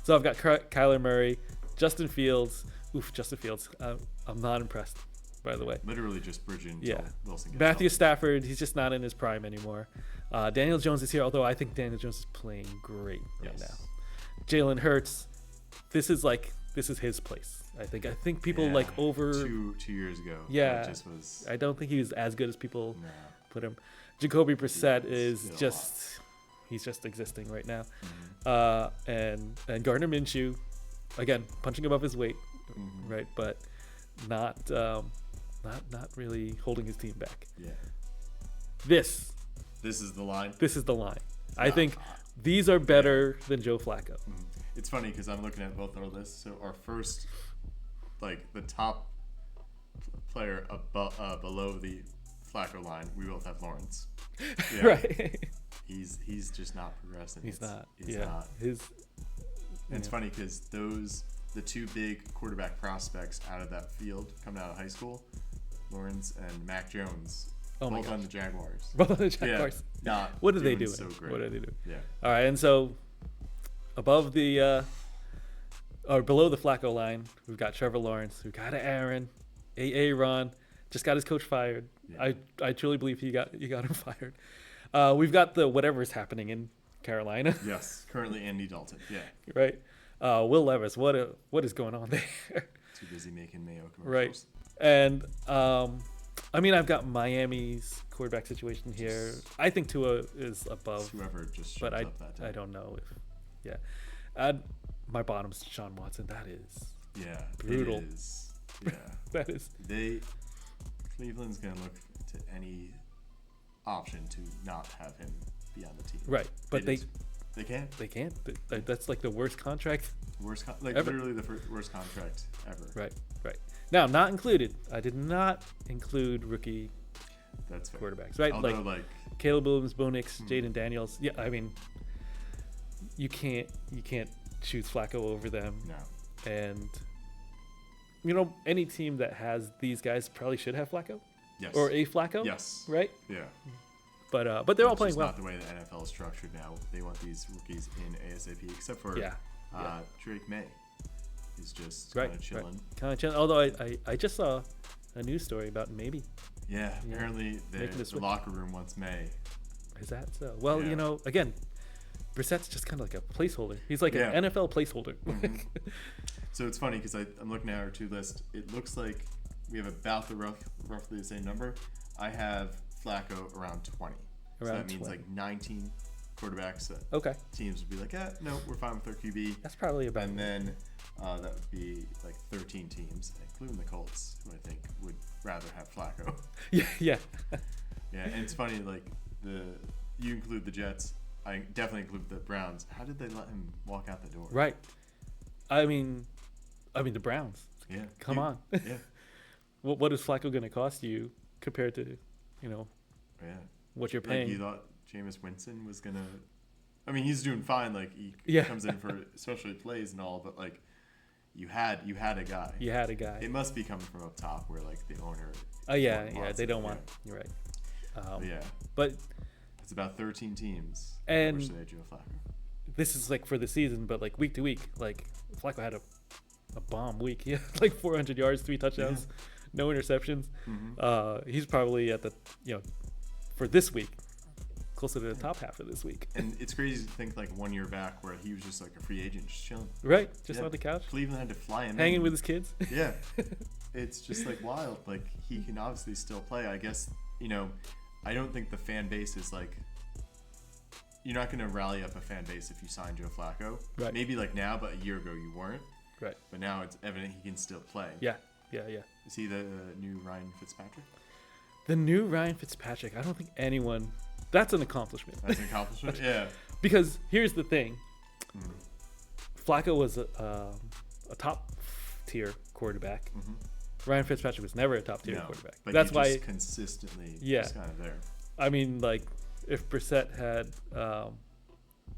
[SPEAKER 2] So I've got Kyler Murray, Justin Fields. Justin Fields. I'm not impressed, by the way.
[SPEAKER 3] Literally just bridging.
[SPEAKER 2] Yeah.
[SPEAKER 3] Till Wilson gets
[SPEAKER 2] Matthew
[SPEAKER 3] healthy.
[SPEAKER 2] Stafford, he's just not in his prime anymore. Daniel Jones is here, although I think Daniel Jones is playing great right
[SPEAKER 3] Yes.
[SPEAKER 2] now. Jalen Hurts, this is his place. I think people
[SPEAKER 3] Yeah,
[SPEAKER 2] like over.
[SPEAKER 3] two years ago.
[SPEAKER 2] Yeah.
[SPEAKER 3] That just was.
[SPEAKER 2] I don't think he was as good as people
[SPEAKER 3] Nah.
[SPEAKER 2] put him. Jacoby Brissett
[SPEAKER 3] He's
[SPEAKER 2] is
[SPEAKER 3] hit a
[SPEAKER 2] just he's just existing right now.
[SPEAKER 3] Mm-hmm.
[SPEAKER 2] And Gardner Minshew, again, punching above his weight,
[SPEAKER 3] Mhm.
[SPEAKER 2] right? But not really holding his team back.
[SPEAKER 3] Yeah.
[SPEAKER 2] This
[SPEAKER 3] This is the line.
[SPEAKER 2] is the line. I
[SPEAKER 3] not
[SPEAKER 2] think
[SPEAKER 3] hot.
[SPEAKER 2] these are better than Joe Flacco.
[SPEAKER 3] Mhm. It's funny because I'm looking at both our lists. So our first, like the top player below the Flacco line, we both have Lawrence. Yeah.
[SPEAKER 2] Right.
[SPEAKER 3] He's just not progressing.
[SPEAKER 2] He's not.
[SPEAKER 3] He's
[SPEAKER 2] Yeah.
[SPEAKER 3] not.
[SPEAKER 2] His.
[SPEAKER 3] And it's
[SPEAKER 2] Yeah.
[SPEAKER 3] funny because the two big quarterback prospects out of that field coming out of high school, Lawrence and Mac Jones,
[SPEAKER 2] Oh my
[SPEAKER 3] both on
[SPEAKER 2] gosh.
[SPEAKER 3] the Jaguars.
[SPEAKER 2] Both of the Jaguars.
[SPEAKER 3] Yeah, not
[SPEAKER 2] What are they
[SPEAKER 3] doing
[SPEAKER 2] doing?
[SPEAKER 3] So great.
[SPEAKER 2] What are they doing?
[SPEAKER 3] Yeah.
[SPEAKER 2] All right, and so above the or below the Flacco line, we've got Trevor Lawrence, we've got Aaron, Ron, just got his coach fired.
[SPEAKER 3] Yeah.
[SPEAKER 2] I truly believe you got him fired. We've got the whatever's happening in Carolina,
[SPEAKER 3] Yes. Currently Andy Dalton. Yeah.
[SPEAKER 2] right? Will Levis, what is going on there?
[SPEAKER 3] Too busy making Mayo commercials.
[SPEAKER 2] Right. And I've got Miami's quarterback situation here. I think Tua is above,
[SPEAKER 3] It's whoever just shows
[SPEAKER 2] but
[SPEAKER 3] up that time.
[SPEAKER 2] I don't know if, yeah. And my bottom's Deshaun Watson. That is
[SPEAKER 3] Yeah.
[SPEAKER 2] Brutal.
[SPEAKER 3] It is. Yeah.
[SPEAKER 2] that is
[SPEAKER 3] Cleveland's gonna look to any option to not have him be on the team.
[SPEAKER 2] right. But they
[SPEAKER 3] can't.
[SPEAKER 2] can't. That's like the worst contract.
[SPEAKER 3] Literally the worst contract ever.
[SPEAKER 2] Right. Now, not included. I did not include rookie
[SPEAKER 3] That's fair.
[SPEAKER 2] quarterbacks. Right.
[SPEAKER 3] Although
[SPEAKER 2] like Caleb Williams, Bo Nix, Jaden Daniels. Yeah. I mean, you can't choose Flacco over them.
[SPEAKER 3] no.
[SPEAKER 2] And any team that has these guys probably should have Flacco
[SPEAKER 3] Yes.
[SPEAKER 2] or a Flacco.
[SPEAKER 3] Yes.
[SPEAKER 2] Right.
[SPEAKER 3] Yeah.
[SPEAKER 2] But they're all
[SPEAKER 3] It's
[SPEAKER 2] playing
[SPEAKER 3] just
[SPEAKER 2] well.
[SPEAKER 3] not the way the NFL is structured now. They want these rookies in ASAP, except for
[SPEAKER 2] Yeah.
[SPEAKER 3] Drake May. He's just
[SPEAKER 2] Right.
[SPEAKER 3] kind of chilling.
[SPEAKER 2] Kind of chill. Although I just saw a news story about maybe.
[SPEAKER 3] Yeah.
[SPEAKER 2] Yeah.
[SPEAKER 3] Apparently
[SPEAKER 2] Making the
[SPEAKER 3] the
[SPEAKER 2] switch.
[SPEAKER 3] locker room wants May.
[SPEAKER 2] Is that so? Well,
[SPEAKER 3] Yeah.
[SPEAKER 2] again, Brissett's just kind of like a placeholder. He's like
[SPEAKER 3] Yeah.
[SPEAKER 2] an NFL placeholder.
[SPEAKER 3] Mhm. So it's funny because I'm looking at our two list. It looks like we have about roughly the same number. I have Flacco around 20. So
[SPEAKER 2] Around
[SPEAKER 3] that means
[SPEAKER 2] 20.
[SPEAKER 3] like 19 quarterbacks that
[SPEAKER 2] Okay,
[SPEAKER 3] teams would be like, no, we're fine with our QB.
[SPEAKER 2] that's probably about.
[SPEAKER 3] And then that would be like 13 teams, including the Colts, who I think would rather have Flacco.
[SPEAKER 2] Yeah.
[SPEAKER 3] Yeah, and it's funny, like you include the Jets. I definitely include the Browns. How did they let him walk out the door?
[SPEAKER 2] Right. I mean the Browns.
[SPEAKER 3] Yeah.
[SPEAKER 2] Come on.
[SPEAKER 3] Yeah.
[SPEAKER 2] What is Flacco going to cost you compared to,
[SPEAKER 3] Yeah.
[SPEAKER 2] what you're
[SPEAKER 3] Like
[SPEAKER 2] paying?
[SPEAKER 3] you thought Jameis Winston was gonna. I mean, he's doing fine. Like he
[SPEAKER 2] Yeah.
[SPEAKER 3] comes in for especially plays and all, but like you had a guy.
[SPEAKER 2] You had a guy.
[SPEAKER 3] It must be coming from up top where like the owner.
[SPEAKER 2] Oh yeah,
[SPEAKER 3] wants
[SPEAKER 2] they
[SPEAKER 3] it,
[SPEAKER 2] don't want. You're right.
[SPEAKER 3] But yeah,
[SPEAKER 2] But
[SPEAKER 3] it's about 13 teams.
[SPEAKER 2] And-
[SPEAKER 3] which they Joe Flacco.
[SPEAKER 2] this is like for the season, but like week to week, like Flacco had a bomb week. He had like 400 yards, 3 touchdowns, no interceptions. He's probably at the for this week, closer to the top half of this week.
[SPEAKER 3] And it's crazy to think like 1 year back where he was just like a free agent, just chilling.
[SPEAKER 2] Right, just
[SPEAKER 3] Yeah.
[SPEAKER 2] on the couch,
[SPEAKER 3] Cleveland had to fly him
[SPEAKER 2] hanging
[SPEAKER 3] in.
[SPEAKER 2] with his kids.
[SPEAKER 3] Yeah, it's just like wild. Like he can obviously still play. I guess I don't think the fan base is like. You're not going to rally up a fan base if you sign Joe Flacco.
[SPEAKER 2] Right.
[SPEAKER 3] Maybe like now, but a year ago you weren't.
[SPEAKER 2] Right.
[SPEAKER 3] But now it's evident he can still play.
[SPEAKER 2] Yeah.
[SPEAKER 3] Is he the new Ryan Fitzpatrick?
[SPEAKER 2] The new Ryan Fitzpatrick. I don't think anyone. That's an accomplishment.
[SPEAKER 3] That's an accomplishment. Yeah.
[SPEAKER 2] Because here's the thing. Flacco was a top tier quarterback. Ryan Fitzpatrick was never a top tier
[SPEAKER 3] No,
[SPEAKER 2] quarterback.
[SPEAKER 3] but
[SPEAKER 2] That's
[SPEAKER 3] he
[SPEAKER 2] why.
[SPEAKER 3] just consistently
[SPEAKER 2] Yeah.
[SPEAKER 3] just kind of there.
[SPEAKER 2] I mean, like, if Brissett had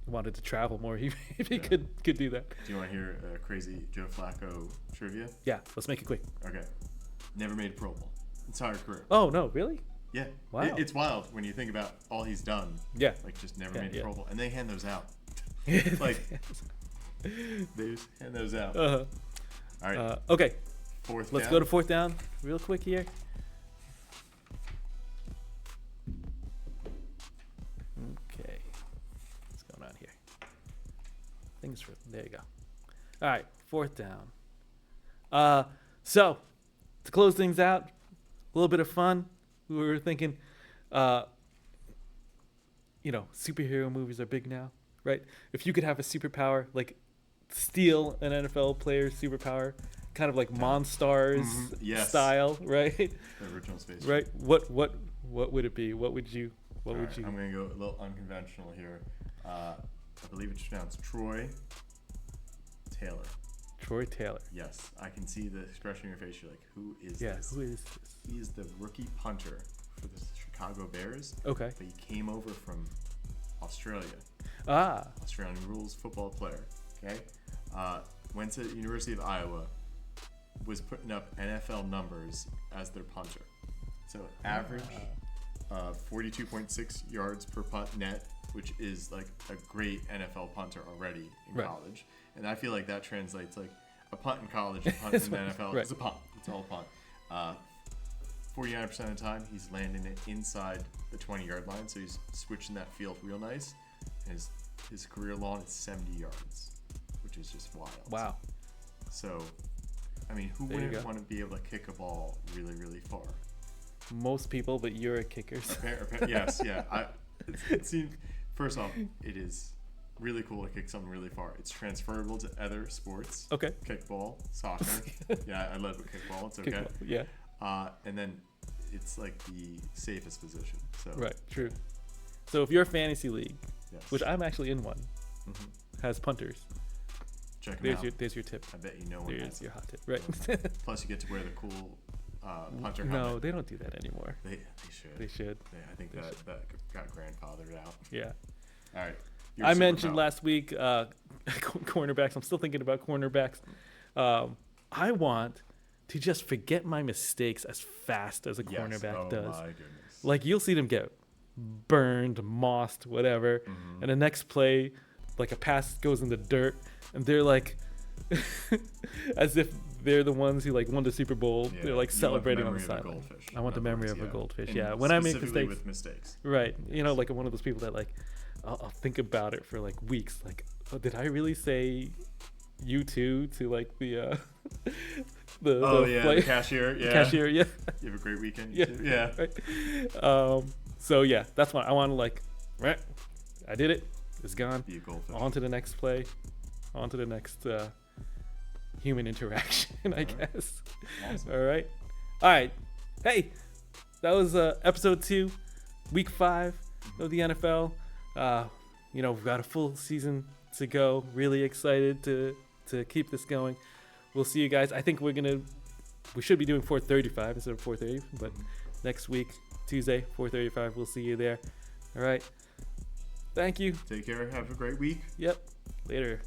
[SPEAKER 2] wanted to travel more, he maybe could do that.
[SPEAKER 3] Do you want to hear a crazy Joe Flacco trivia?
[SPEAKER 2] Yeah, let's make it quick.
[SPEAKER 3] Okay. Never made a Pro Bowl. Entire career.
[SPEAKER 2] Oh no, really?
[SPEAKER 3] Yeah.
[SPEAKER 2] Wow.
[SPEAKER 3] It's wild when you think about all he's done.
[SPEAKER 2] Yeah.
[SPEAKER 3] Like just never
[SPEAKER 2] Yeah,
[SPEAKER 3] made a
[SPEAKER 2] yeah.
[SPEAKER 3] Pro Bowl. And they hand those out. Like they just hand those out.
[SPEAKER 2] Uh-huh.
[SPEAKER 3] All right.
[SPEAKER 2] Okay,
[SPEAKER 3] Fourth
[SPEAKER 2] let's
[SPEAKER 3] down.
[SPEAKER 2] go to fourth down real quick here. Okay, what's going on here? There you go. All right, fourth down. So to close things out, a little bit of fun. We were thinking, superhero movies are big now, right? If you could have a superpower, like steal an NFL player's superpower, kind of like Monstars
[SPEAKER 3] Yes.
[SPEAKER 2] style, right?
[SPEAKER 3] The original Space.
[SPEAKER 2] Right. What would it be? What would you?
[SPEAKER 3] All right, I'm gonna go a little unconventional here. I believe it's pronounced Troy Taylor.
[SPEAKER 2] Troy Taylor.
[SPEAKER 3] Yes, I can see the expression on your face. You're like, who is
[SPEAKER 2] Yeah.
[SPEAKER 3] this?
[SPEAKER 2] Who is this?
[SPEAKER 3] He's the rookie punter for the Chicago Bears.
[SPEAKER 2] Okay.
[SPEAKER 3] But he came over from Australia.
[SPEAKER 2] Ah.
[SPEAKER 3] Australian rules football player. Okay. Went to the University of Iowa. Was putting up NFL numbers as their punter. So average 42.6 yards per punt net, which is like a great NFL punter already in
[SPEAKER 2] Right.
[SPEAKER 3] college. And I feel like that translates like a punt in college, a punt in the NFL.
[SPEAKER 2] Right.
[SPEAKER 3] It's a punt. It's all a punt. 49% of the time, he's landing it inside the 20-yard line, so he's switching that field real nice. His career long is 70 yards, which is just wild.
[SPEAKER 2] Wow.
[SPEAKER 3] So, I mean, who
[SPEAKER 2] There you
[SPEAKER 3] wouldn't
[SPEAKER 2] go.
[SPEAKER 3] want to be able to kick a ball really, really far?
[SPEAKER 2] Most people, but you're a kicker. So.
[SPEAKER 3] Yes, yeah. It seems, first off, it is really cool to kick something really far. It's transferable to other sports.
[SPEAKER 2] Okay.
[SPEAKER 3] Kickball, soccer. Yeah, I led with kickball. It's okay.
[SPEAKER 2] Kickball, yeah.
[SPEAKER 3] And then it's like the safest position. So
[SPEAKER 2] Right. True. So if your fantasy league,
[SPEAKER 3] yes.
[SPEAKER 2] which I'm actually in one, has punters,
[SPEAKER 3] Check them out.
[SPEAKER 2] there's your tip.
[SPEAKER 3] I bet you know one
[SPEAKER 2] There's
[SPEAKER 3] has
[SPEAKER 2] your
[SPEAKER 3] it.
[SPEAKER 2] hot tip. Right.
[SPEAKER 3] Plus, you get to wear the cool punter
[SPEAKER 2] No,
[SPEAKER 3] helmet.
[SPEAKER 2] they don't do that anymore.
[SPEAKER 3] They should.
[SPEAKER 2] They should.
[SPEAKER 3] Yeah, I think
[SPEAKER 2] They
[SPEAKER 3] that got grandfathered out.
[SPEAKER 2] Yeah.
[SPEAKER 3] All right. Your
[SPEAKER 2] I mentioned
[SPEAKER 3] superpower.
[SPEAKER 2] last week cornerbacks. I'm still thinking about cornerbacks. I want to just forget my mistakes as fast as a
[SPEAKER 3] Yes.
[SPEAKER 2] cornerback
[SPEAKER 3] Oh
[SPEAKER 2] does.
[SPEAKER 3] my goodness.
[SPEAKER 2] Like you'll see them get burned, mossed, whatever, and the next play, like a pass goes in the dirt, and they're like, as if they're the ones who like won the Super Bowl.
[SPEAKER 3] Yeah,
[SPEAKER 2] They're like
[SPEAKER 3] you want the
[SPEAKER 2] celebrating on the
[SPEAKER 3] memory of a
[SPEAKER 2] sideline.
[SPEAKER 3] goldfish,
[SPEAKER 2] I want the
[SPEAKER 3] in other
[SPEAKER 2] memory
[SPEAKER 3] words,
[SPEAKER 2] of a
[SPEAKER 3] yeah.
[SPEAKER 2] goldfish.
[SPEAKER 3] And
[SPEAKER 2] Yeah, when I make
[SPEAKER 3] specifically
[SPEAKER 2] mistakes,
[SPEAKER 3] with mistakes.
[SPEAKER 2] right? You know, like one of those people that like, I'll think about it for like weeks. Like, oh, did I really say you too to like the
[SPEAKER 3] The cashier. Yeah.
[SPEAKER 2] cashier? Yeah.
[SPEAKER 3] You have a great weekend.
[SPEAKER 2] Yeah.
[SPEAKER 3] You too? Yeah.
[SPEAKER 2] Right. So yeah, that's why I want to like, right? I did it. It's gone.
[SPEAKER 3] Be a goldfish.
[SPEAKER 2] On to the next play. On to the next human interaction, I guess.
[SPEAKER 3] Awesome.
[SPEAKER 2] All right. All right. Hey, that was episode 2, week 5 of the NFL. we've got a full season to go. Really excited to keep this going. We'll see you guys. I think we should be doing 4:35 instead of 4:30, but next week, Tuesday, 4:35, we'll see you there. All right. Thank you.
[SPEAKER 3] Take care. Have a great week.
[SPEAKER 2] Yep. Later.